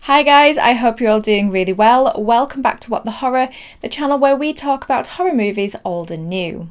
Hi guys, I hope you're all doing really well. Welcome back to What the Horror, the channel where we talk about horror movies old and new.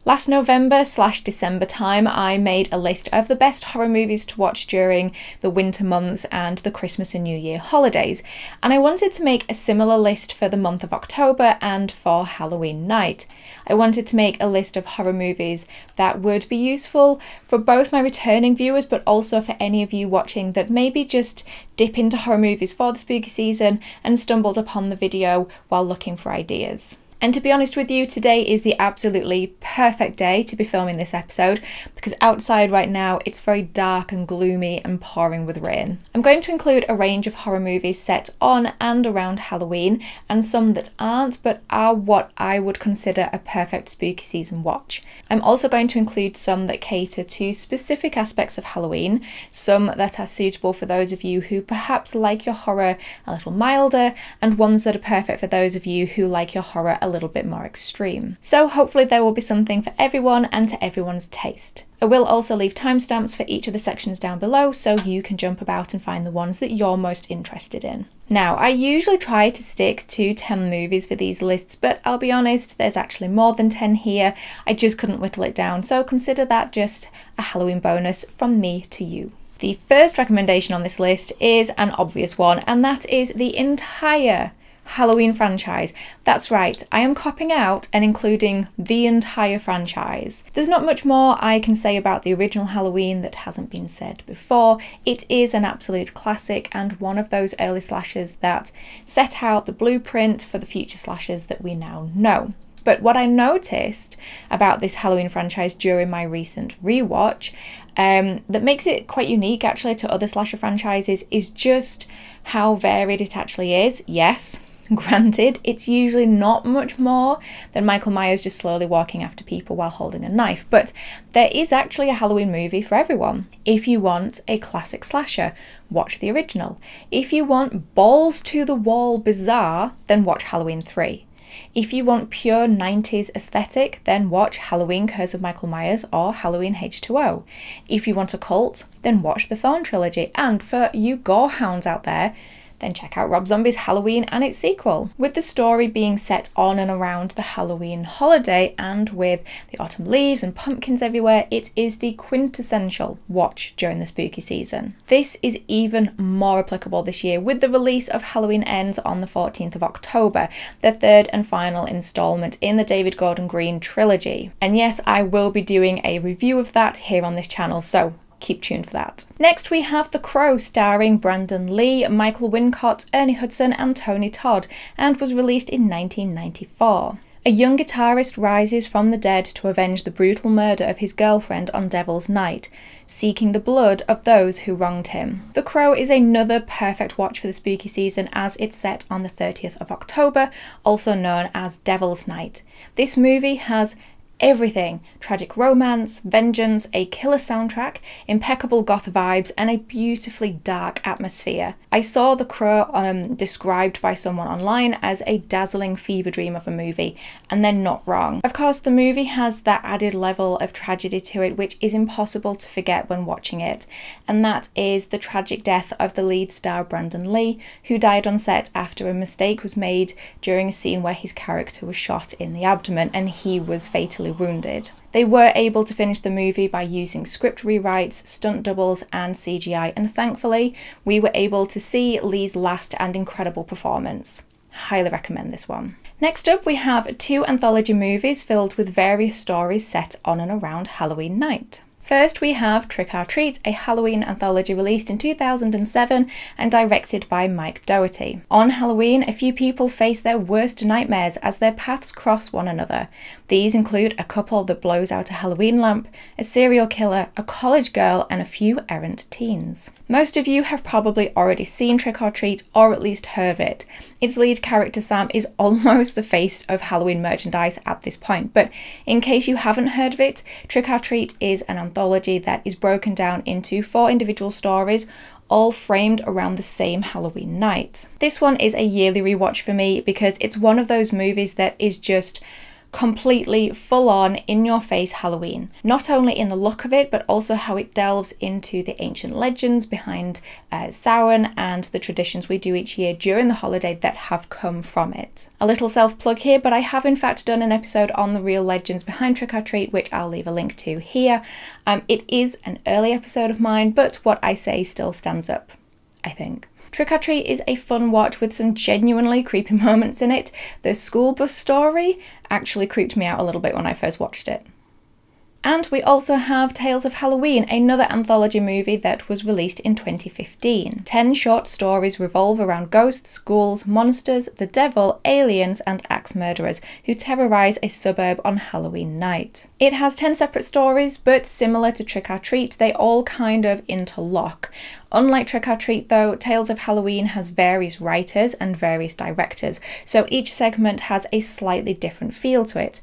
Last November/December time, I made a list of the best horror movies to watch during the winter months and the Christmas and New Year holidays, and I wanted to make a similar list for the month of October and for Halloween night. I wanted to make a list of horror movies that would be useful for both my returning viewers but also for any of you watching that maybe just dip into horror movies for the spooky season and stumbled upon the video while looking for ideas. And to be honest with you, today is the absolutely perfect day to be filming this episode because outside right now it's very dark and gloomy and pouring with rain. I'm going to include a range of horror movies set on and around Halloween and some that aren't but are what I would consider a perfect spooky season watch. I'm also going to include some that cater to specific aspects of Halloween, some that are suitable for those of you who perhaps like your horror a little milder, and ones that are perfect for those of you who like your horror a little bit more extreme. So hopefully there will be something for everyone and to everyone's taste. I will also leave timestamps for each of the sections down below so you can jump about and find the ones that you're most interested in. Now, I usually try to stick to 10 movies for these lists, but I'll be honest, there's actually more than 10 here. I just couldn't whittle it down, so consider that just a Halloween bonus from me to you. The first recommendation on this list is an obvious one, and that is the entire Halloween franchise. That's right, I am copping out and including the entire franchise. There's not much more I can say about the original Halloween that hasn't been said before. It is an absolute classic and one of those early slashers that set out the blueprint for the future slashers that we now know. But what I noticed about this Halloween franchise during my recent rewatch that makes it quite unique actually to other slasher franchises is just how varied it actually is. Yes, granted, it's usually not much more than Michael Myers just slowly walking after people while holding a knife, but there is actually a Halloween movie for everyone. If you want a classic slasher, watch the original. If you want balls to the wall bizarre, then watch Halloween 3. If you want pure 90s aesthetic, then watch Halloween Curse of Michael Myers or Halloween H2O. If you want a cult, then watch the Thorn trilogy. And for you gore hounds out there, then check out Rob Zombie's Halloween and its sequel. With the story being set on and around the Halloween holiday and with the autumn leaves and pumpkins everywhere, it is the quintessential watch during the spooky season. This is even more applicable this year with the release of Halloween Ends on the 14th of October, the third and final installment in the David Gordon Green trilogy. And yes, I will be doing a review of that here on this channel, so keep tuned for that. Next we have The Crow, starring Brandon Lee, Michael Wincott, Ernie Hudson and Tony Todd, and was released in 1994. A young guitarist rises from the dead to avenge the brutal murder of his girlfriend on Devil's Night, seeking the blood of those who wronged him. The Crow is another perfect watch for the spooky season as it's set on the 30th of October, also known as Devil's Night. This movie has everything: tragic romance, vengeance, a killer soundtrack, impeccable goth vibes, and a beautifully dark atmosphere. I saw The Crow described by someone online as a dazzling fever dream of a movie, and they're not wrong. Of course, the movie has that added level of tragedy to it which is impossible to forget when watching it, and that is the tragic death of the lead star Brandon Lee, who died on set after a mistake was made during a scene where his character was shot in the abdomen and he was fatally wounded. They were able to finish the movie by using script rewrites, stunt doubles and CGI, and thankfully we were able to see Lee's last and incredible performance. Highly recommend this one. Next up we have 2 anthology movies filled with various stories set on and around Halloween night. First we have Trick or Treat, a Halloween anthology released in 2007 and directed by Mike Dougherty. On Halloween, a few people face their worst nightmares as their paths cross one another. These include a couple that blows out a Halloween lamp, a serial killer, a college girl, and a few errant teens. Most of you have probably already seen Trick or Treat or at least heard of it. Its lead character Sam is almost the face of Halloween merchandise at this point, but in case you haven't heard of it, Trick or Treat is an anthology that is broken down into 4 individual stories, all framed around the same Halloween night. This one is a yearly rewatch for me because it's one of those movies that is just completely full-on, in-your-face Halloween. Not only in the look of it, but also how it delves into the ancient legends behind Samhain and the traditions we do each year during the holiday that have come from it. A little self-plug here, but I have in fact done an episode on the real legends behind Trick or Treat, which I'll leave a link to here. It is an early episode of mine, but what I say still stands up, I think. Trick or Treat is a fun watch with some genuinely creepy moments in it. The school bus story actually creeped me out a little bit when I first watched it. And we also have Tales of Halloween, another anthology movie that was released in 2015. 10 short stories revolve around ghosts, ghouls, monsters, the devil, aliens, and axe murderers who terrorize a suburb on Halloween night. It has 10 separate stories, but similar to Trick or Treat, they all kind of interlock. Unlike Trick or Treat though, Tales of Halloween has various writers and various directors, so each segment has a slightly different feel to it.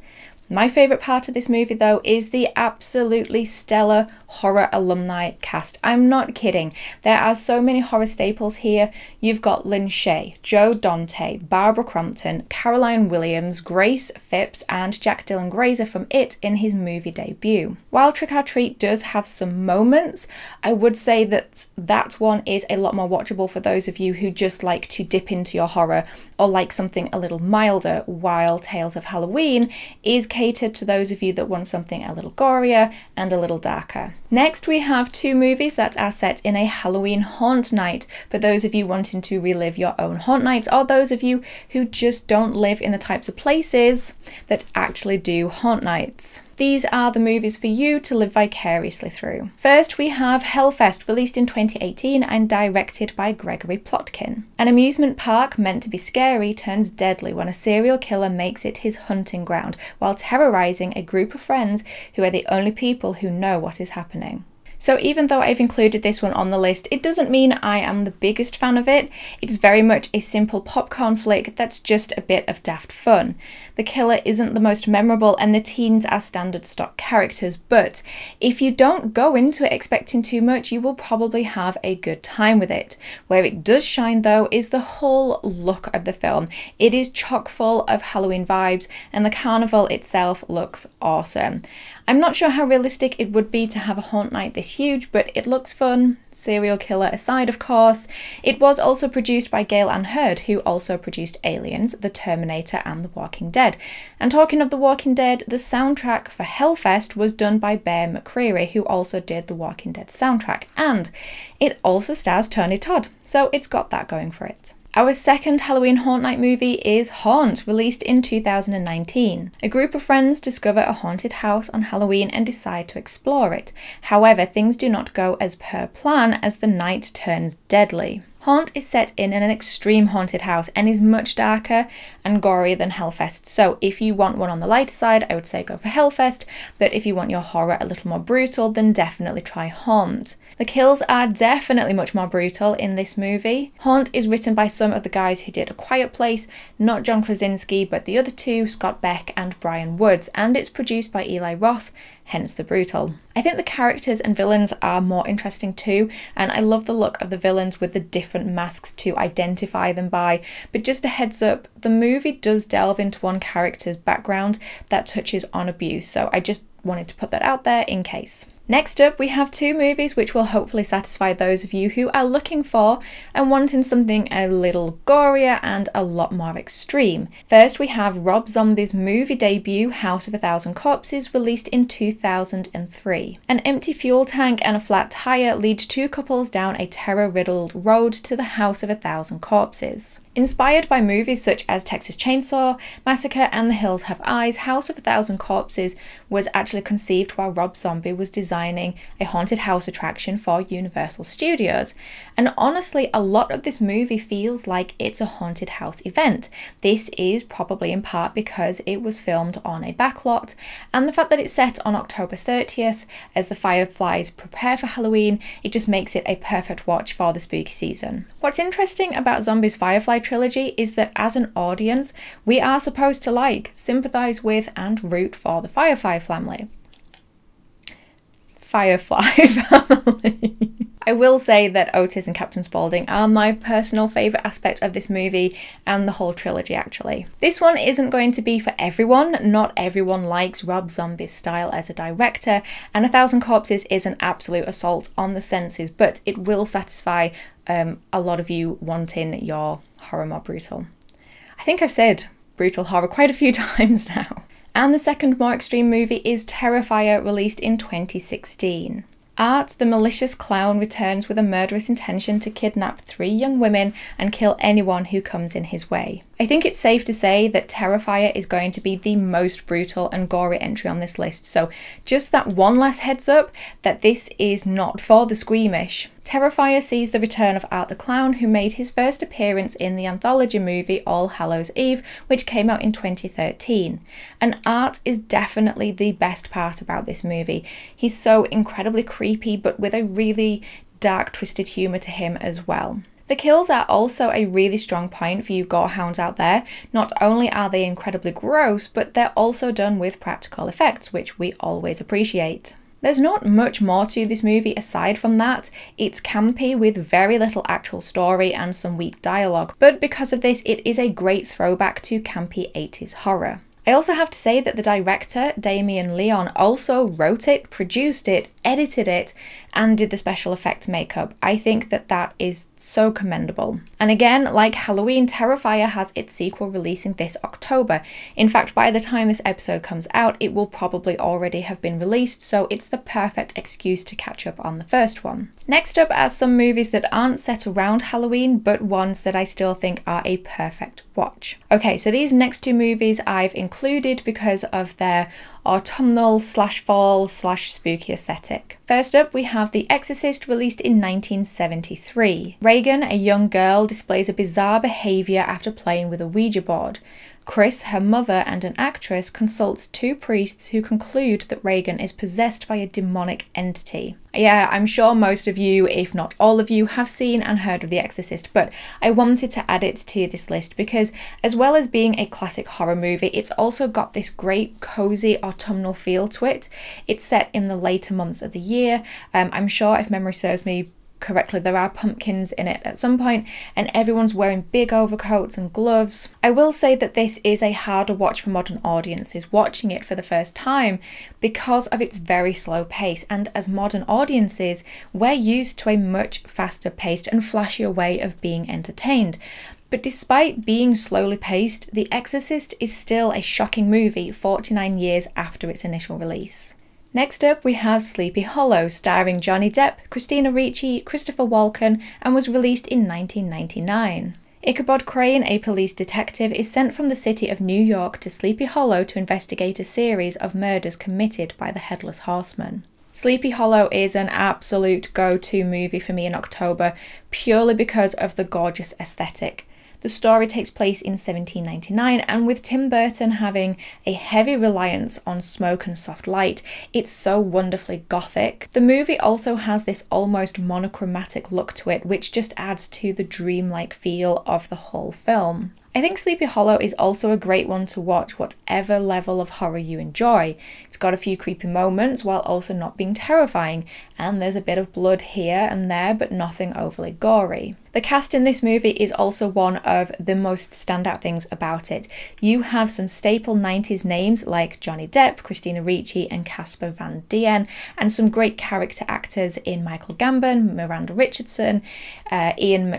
My favourite part of this movie though is the absolutely stellar horror alumni cast. I'm not kidding. There are so many horror staples here. You've got Lynn Shay, Joe Dante, Barbara Crampton, Caroline Williams, Grace Phipps, and Jack Dylan Grazer from It in his movie debut. While Trick or Treat does have some moments, I would say that that one is a lot more watchable for those of you who just like to dip into your horror or like something a little milder, while Tales of Halloween is catered to those of you that want something a little gorier and a little darker. Next, we have 2 movies that are set in a Halloween haunt night for those of you wanting to relive your own haunt nights, or those of you who just don't live in the types of places that actually do haunt nights. These are the movies for you to live vicariously through. First, we have Hellfest, released in 2018 and directed by Gregory Plotkin. An amusement park meant to be scary turns deadly when a serial killer makes it his hunting ground while terrorizing a group of friends who are the only people who know what is happening. So even though I've included this one on the list, it doesn't mean I am the biggest fan of it. It's very much a simple popcorn flick that's just a bit of daft fun. The killer isn't the most memorable and the teens are standard stock characters, but if you don't go into it expecting too much, you will probably have a good time with it. Where it does shine though is the whole look of the film. It is chock full of Halloween vibes and the carnival itself looks awesome. I'm not sure how realistic it would be to have a haunt night this huge, but it looks fun, serial killer aside of course. It was also produced by Gail Ann Hurd, who also produced Aliens, The Terminator and The Walking Dead. And talking of The Walking Dead, the soundtrack for Hellfest was done by Bear McCreary, who also did The Walking Dead soundtrack, and it also stars Tony Todd, so it's got that going for it. Our second Halloween Haunt Night movie is Haunt, released in 2019. A group of friends discover a haunted house on Halloween and decide to explore it. However, things do not go as per plan as the night turns deadly. Haunt is set in an extreme haunted house and is much darker and gorier than Hellfest, so if you want one on the lighter side, I would say go for Hellfest, but if you want your horror a little more brutal, then definitely try Haunt. The kills are definitely much more brutal in this movie. Haunt is written by some of the guys who did A Quiet Place, not John Krasinski, but the other two, Scott Beck and Brian Woods, and it's produced by Eli Roth, hence the brutal. I think the characters and villains are more interesting too, and I love the look of the villains with the different masks to identify them by, but just a heads up, the movie does delve into one character's background that touches on abuse, so I just wanted to put that out there in case. Next up, we have 2 movies which will hopefully satisfy those of you who are looking for and wanting something a little gorier and a lot more extreme. First, we have Rob Zombie's movie debut, House of a Thousand Corpses, released in 2003. An empty fuel tank and a flat tire lead 2 couples down a terror-riddled road to the House of a Thousand Corpses. Inspired by movies such as Texas Chainsaw Massacre and The Hills Have Eyes, House of a Thousand Corpses was actually conceived while Rob Zombie was designing a haunted house attraction for Universal Studios. And honestly, a lot of this movie feels like it's a haunted house event. This is probably in part because it was filmed on a backlot, and the fact that it's set on October 30th as the Fireflies prepare for Halloween, it just makes it a perfect watch for the spooky season. What's interesting about Zombie's Firefly trilogy is that as an audience, we are supposed to like, sympathise with and root for the Firefly family. I will say that Otis and Captain Spaulding are my personal favourite aspect of this movie and the whole trilogy actually. This one isn't going to be for everyone. Not everyone likes Rob Zombie's style as a director, and 1,000 Corpses is an absolute assault on the senses, but it will satisfy a lot of you wanting your horror more brutal. I think I've said brutal horror quite a few times now. And the second more extreme movie is Terrifier, released in 2016. Art, the malicious clown, returns with a murderous intention to kidnap 3 young women and kill anyone who comes in his way. I think it's safe to say that Terrifier is going to be the most brutal and gory entry on this list, so just that one last heads up that this is not for the squeamish. Terrifier sees the return of Art the Clown, who made his first appearance in the anthology movie All Hallows Eve, which came out in 2013. And Art is definitely the best part about this movie. He's so incredibly creepy, but with a really dark, twisted humour to him as well. The kills are also a really strong point for you gorehounds out there. Not only are they incredibly gross, but they're also done with practical effects, which we always appreciate. There's not much more to this movie aside from that. It's campy with very little actual story and some weak dialogue, but because of this, it is a great throwback to campy 80s horror. I also have to say that the director, Damien Leon, also wrote it, produced it, edited it, and did the special effects makeup. I think that that is so commendable. And again, like Halloween, Terrifier has its sequel releasing this October. In fact, by the time this episode comes out, it will probably already have been released, so it's the perfect excuse to catch up on the first one. Next up are some movies that aren't set around Halloween, but ones that I still think are a perfect watch. Okay, so these next 2 movies I've included because of their autumnal / fall / spooky aesthetic. First up, we have The Exorcist, released in 1973. Reagan, a young girl, displays a bizarre behaviour after playing with a Ouija board. Chris, her mother and an actress, consults 2 priests who conclude that Reagan is possessed by a demonic entity. Yeah, I'm sure most of you, if not all of you, have seen and heard of The Exorcist, but I wanted to add it to this list because as well as being a classic horror movie, it's also got this great cozy autumnal feel to it. It's set in the later months of the year. I'm sure, if memory serves me correctly, there are pumpkins in it at some point, and everyone's wearing big overcoats and gloves. I will say that this is a harder watch for modern audiences watching it for the first time because of its very slow pace, and as modern audiences, we're used to a much faster paced and flashier way of being entertained. But despite being slowly paced, The Exorcist is still a shocking movie 49 years after its initial release. Next up, we have Sleepy Hollow, starring Johnny Depp, Christina Ricci, Christopher Walken, and was released in 1999. Ichabod Crane, a police detective, is sent from the city of New York to Sleepy Hollow to investigate a series of murders committed by the Headless Horseman. Sleepy Hollow is an absolute go-to movie for me in October, purely because of the gorgeous aesthetic. The story takes place in 1799, and with Tim Burton having a heavy reliance on smoke and soft light, it's so wonderfully gothic. The movie also has this almost monochromatic look to it, which just adds to the dreamlike feel of the whole film. I think Sleepy Hollow is also a great one to watch whatever level of horror you enjoy. It's got a few creepy moments while also not being terrifying, and there's a bit of blood here and there, but nothing overly gory. The cast in this movie is also one of the most standout things about it. You have some staple 90s names like Johnny Depp, Christina Ricci and Casper Van Dien, and some great character actors in Michael Gambon, Miranda Richardson, Ian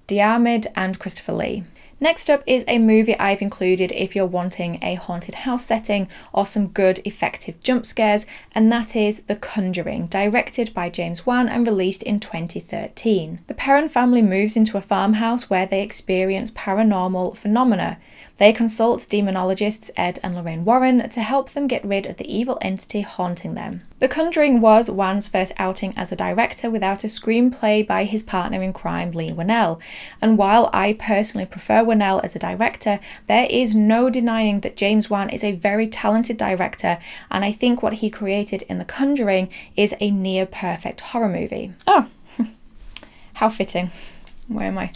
McDiarmid and Christopher Lee. Next up is a movie I've included if you're wanting a haunted house setting or some good effective jump scares, and that is The Conjuring, directed by James Wan and released in 2013. The Perron family moves into a farmhouse where they experience paranormal phenomena. They consult demonologists Ed and Lorraine Warren to help them get rid of the evil entity haunting them. The Conjuring was Wan's first outing as a director without a screenplay by his partner in crime, Lee Whannell. And while I personally prefer Whannell as a director, there is no denying that James Wan is a very talented director, and I think what he created in The Conjuring is a near perfect horror movie. Oh, how fitting. Where am I?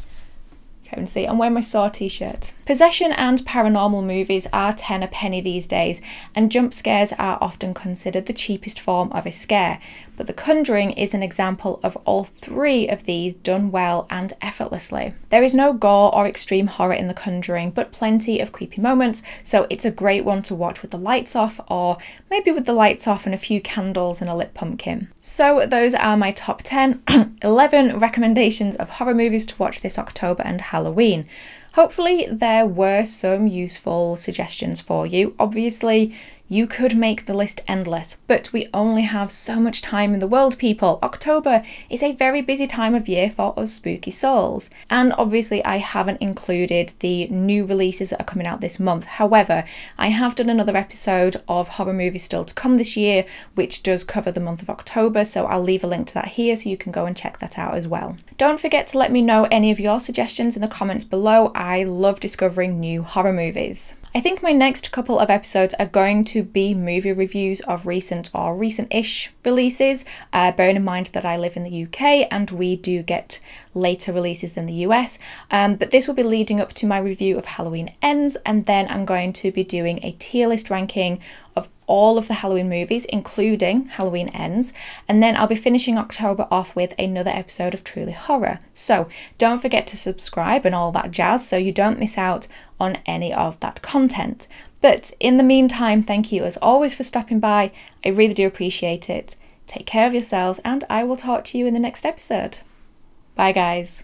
Can't even see. I'm wearing my Saw t-shirt. Possession and paranormal movies are 10 a penny these days, and jump scares are often considered the cheapest form of a scare, but The Conjuring is an example of all three of these done well and effortlessly. There is no gore or extreme horror in The Conjuring, but plenty of creepy moments, so it's a great one to watch with the lights off, or maybe with the lights off and a few candles and a lit pumpkin. So those are my top 10, 11 recommendations of horror movies to watch this October and Halloween. Hopefully there were some useful suggestions for you. Obviously, you could make the list endless, but we only have so much time in the world, people. October is a very busy time of year for us spooky souls. And obviously I haven't included the new releases that are coming out this month. However, I have done another episode of horror movies still to come this year, which does cover the month of October, so I'll leave a link to that here so you can go and check that out as well. Don't forget to let me know any of your suggestions in the comments below. I love discovering new horror movies. I think my next couple of episodes are going to be movie reviews of recent or recent-ish releases, bearing in mind that I live in the UK and we do get later releases than the US, but this will be leading up to my review of Halloween Ends, and then I'm going to be doing a tier list ranking of all of the Halloween movies, including Halloween Ends, and then I'll be finishing October off with another episode of Truly Horror. So don't forget to subscribe and all that jazz so you don't miss out on any of that content. But in the meantime, thank you as always for stopping by. I really do appreciate it. Take care of yourselves, and I will talk to you in the next episode. Bye guys.